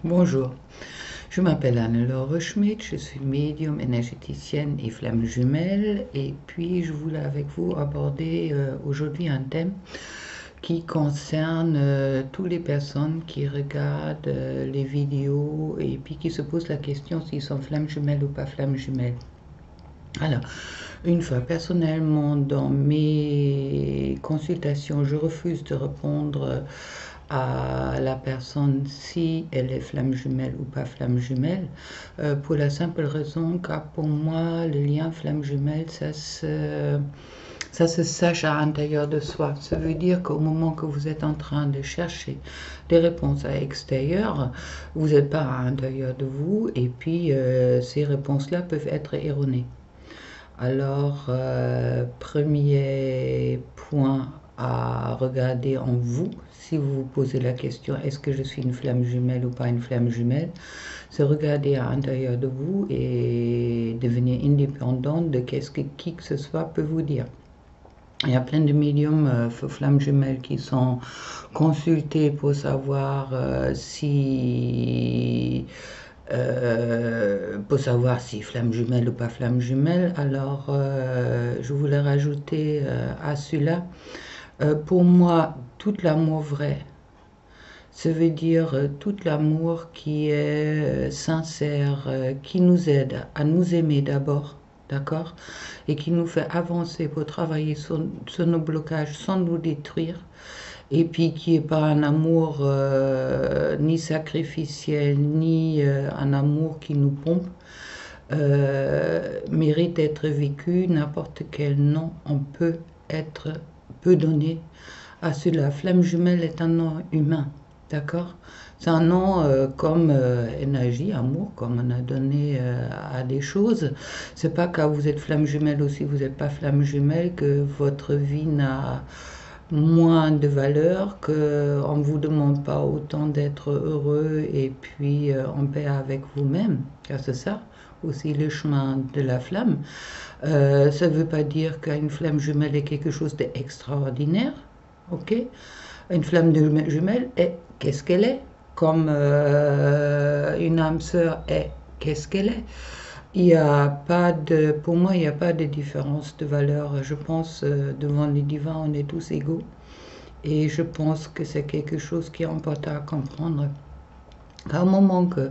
Bonjour, je m'appelle Anne-Laure Schmidt, je suis médium, énergéticienne et flamme jumelle et puis je voulais avec vous aborder aujourd'hui un thème qui concerne toutes les personnes qui regardent les vidéos et puis qui se posent la question s'ils sont flammes jumelles ou pas flammes jumelles. Alors, une fois personnellement dans mes consultations, je refuse de répondre à la personne si elle est flamme jumelle ou pas flamme jumelle, pour la simple raison car pour moi le lien flamme jumelle ça se sache à l'intérieur de soi. Ça veut dire qu'au moment que vous êtes en train de chercher des réponses à l'extérieur, vous n'êtes pas à l'intérieur de vous et puis ces réponses-là peuvent être erronées. Alors, premier point à regarder en vous, si vous vous posez la question est-ce que je suis une flamme jumelle ou pas une flamme jumelle, c'est regarder à l'intérieur de vous et devenir indépendant de qu'est-ce que qui que ce soit peut vous dire. Il y a plein de médiums flammes jumelles qui sont consultés pour savoir pour savoir si flamme jumelle ou pas flamme jumelle. Alors, je voulais rajouter à celui-là, pour moi, tout l'amour vrai, ça veut dire tout l'amour qui est sincère, qui nous aide à nous aimer d'abord, d'accord, et qui nous fait avancer pour travailler sur nos blocages sans nous détruire, et puis qui n'est pas un amour ni sacrificiel, ni un amour qui nous pompe, mérite d'être vécu. N'importe quel nom on peut donner à cela. Flamme jumelle est un nom humain, d'accord? C'est un nom comme énergie, amour, comme on a donné à des choses. C'est pas quand vous êtes flamme jumelle ou si vous n'êtes pas flamme jumelle que votre vie n'a moins de valeur, qu'on ne vous demande pas autant d'être heureux et puis en paix avec vous-même, car c'est ça aussi le chemin de la flamme. Ça ne veut pas dire qu'une flamme jumelle est quelque chose d'extraordinaire, ok? Une flamme jumelle est qu'est-ce qu'elle est, comme une âme sœur est qu'est-ce qu'elle est. Il n'y a pas de, pour moi, il n'y a pas de différence de valeur. Je pense, devant les divins, on est tous égaux. Et je pense que c'est quelque chose qui est important à comprendre. À un moment que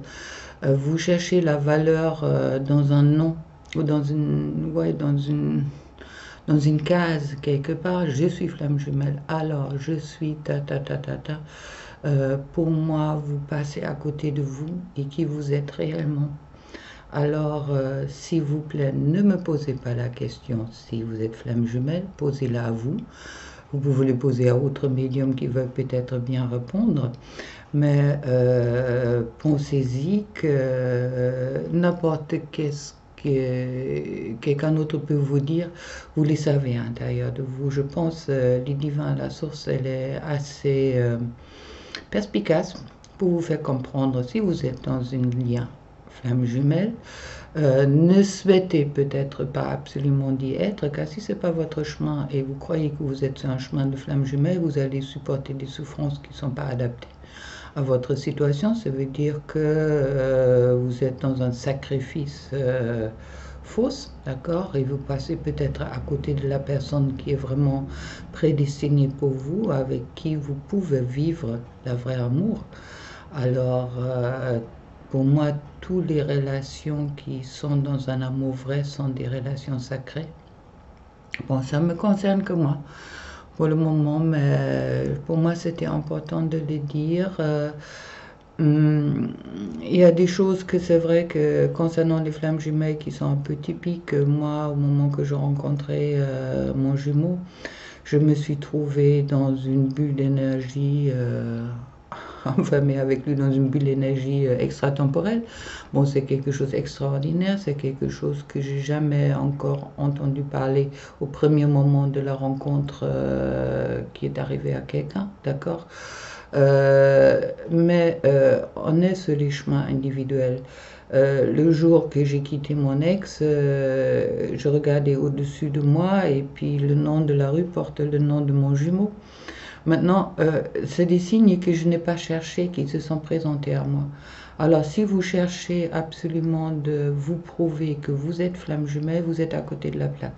vous cherchez la valeur dans un nom ou dans une case quelque part, je suis flamme jumelle, alors je suis ta ta ta ta ta. Pour moi, vous passez à côté de vous et qui vous êtes réellement. Alors, s'il vous plaît, ne me posez pas la question si vous êtes flamme jumelle, posez-la à vous. Vous pouvez le poser à d'autres médiums qui veulent peut-être bien répondre, mais pensez-y que n'importe qu'est-ce que quelqu'un d'autre peut vous dire, vous le savez à l'intérieur de vous. Je pense les divins, la source, elle est assez perspicace pour vous faire comprendre si vous êtes dans un lien flamme jumelle. Ne souhaitez peut-être pas absolument d'y être, car si ce n'est pas votre chemin et vous croyez que vous êtes sur un chemin de flamme jumelle, vous allez supporter des souffrances qui ne sont pas adaptées à votre situation. Ça veut dire que vous êtes dans un sacrifice fausse, d'accord, et vous passez peut-être à côté de la personne qui est vraiment prédestinée pour vous, avec qui vous pouvez vivre la vraie amour. Alors, pour moi, toutes les relations qui sont dans un amour vrai sont des relations sacrées. Bon, ça me concerne que moi, pour le moment, mais pour moi, c'était important de le dire. Il y a des choses que c'est vrai que concernant les flammes jumelles qui sont un peu typiques. Moi, au moment que je rencontrais mon jumeau, je me suis trouvée dans une bulle d'énergie enfermée avec lui dans une bulle d'énergie extratemporelle. Bon, c'est quelque chose d'extraordinaire, c'est quelque chose que j'ai jamais encore entendu parler au premier moment de la rencontre qui est arrivée à quelqu'un, d'accord? Mais on est sur les chemins individuels. Le jour que j'ai quitté mon ex, je regardais au-dessus de moi et puis le nom de la rue porte le nom de mon jumeau. Maintenant, c'est des signes que je n'ai pas cherchés, qui se sont présentés à moi. Alors, si vous cherchez absolument de vous prouver que vous êtes flamme jumelle, vous êtes à côté de la plaque.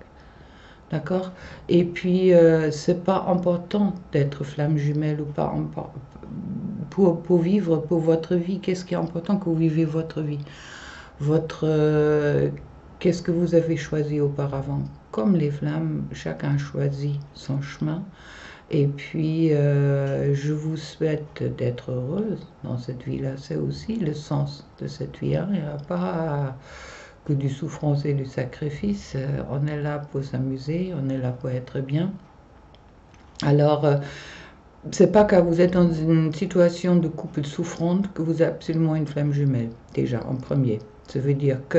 D'accord? Et puis, c'est pas important d'être flamme jumelle ou pas. Pour vivre, pour votre vie, qu'est-ce qui est important? Que vous vivez votre vie. Votre, qu'est-ce que vous avez choisi auparavant? Comme les flammes, chacun choisit son chemin. Et puis, je vous souhaite d'être heureuse dans cette vie-là. C'est aussi le sens de cette vie, hein. Il n'y a pas que du souffrance et du sacrifice. On est là pour s'amuser, on est là pour être bien. Alors, c'est pas quand vous êtes dans une situation de couple souffrante que vous avez absolument une flamme jumelle, déjà, en premier. Ça veut dire que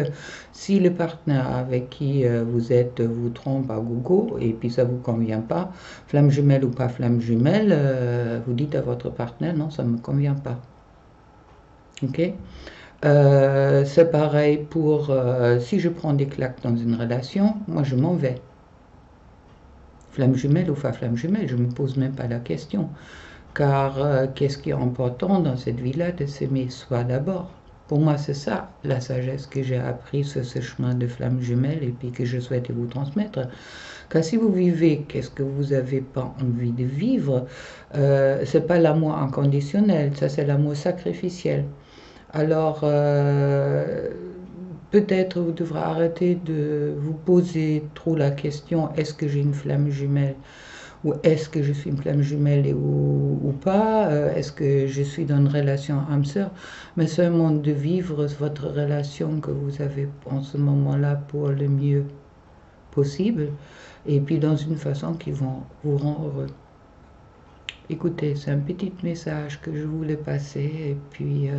si le partenaire avec qui vous êtes vous trompe à gogo et puis ça vous convient pas, flamme jumelle ou pas flamme jumelle, vous dites à votre partenaire non, ça me convient pas. Ok? C'est pareil pour si je prends des claques dans une relation, moi je m'en vais. Flamme jumelle ou pas flamme jumelle, je ne me pose même pas la question. Car qu'est-ce qui est important dans cette vie-là? De s'aimer soi d'abord. Pour moi, c'est ça la sagesse que j'ai appris sur ce chemin de flamme jumelle et puis que je souhaite vous transmettre. Car si vous vivez qu'est-ce que vous n'avez pas envie de vivre, c'est pas l'amour inconditionnel, ça c'est l'amour sacrificiel. Alors, peut-être vous devrez arrêter de vous poser trop la question, est-ce que j'ai une flamme jumelle? Ou est-ce que je suis une flamme jumelle ou pas? Est-ce que je suis dans une relation âme-sœur? Mais seulement de vivre votre relation que vous avez en ce moment-là pour le mieux possible, et puis dans une façon qui va vous rendre heureux. Écoutez, c'est un petit message que je voulais passer, et puis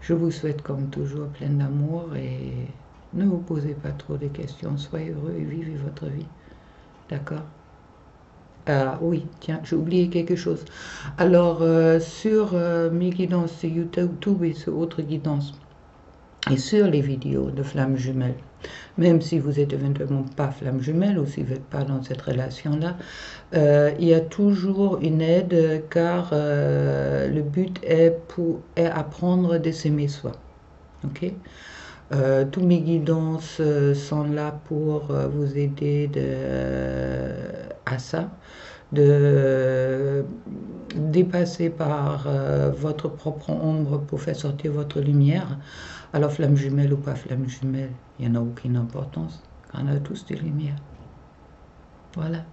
je vous souhaite comme toujours plein d'amour, et ne vous posez pas trop de questions, soyez heureux et vivez votre vie. D'accord? Ah oui, tiens, j'ai oublié quelque chose. Alors, sur mes guidances sur YouTube et sur autres guidances, et sur les vidéos de flammes jumelles, même si vous êtes éventuellement pas flamme jumelle ou si vous n'êtes pas dans cette relation-là, il y a toujours une aide car le but est apprendre de s'aimer soi. Ok? Tous mes guidances sont là pour vous aider à ça, de dépasser par votre propre ombre pour faire sortir votre lumière. Alors flamme jumelle ou pas flamme jumelle, il n'y en a aucune importance, on a tous des lumières. Voilà.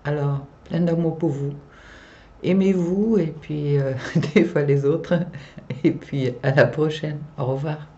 Alors, plein d'amour pour vous. Aimez-vous et puis des fois les autres. Et puis à la prochaine. Au revoir.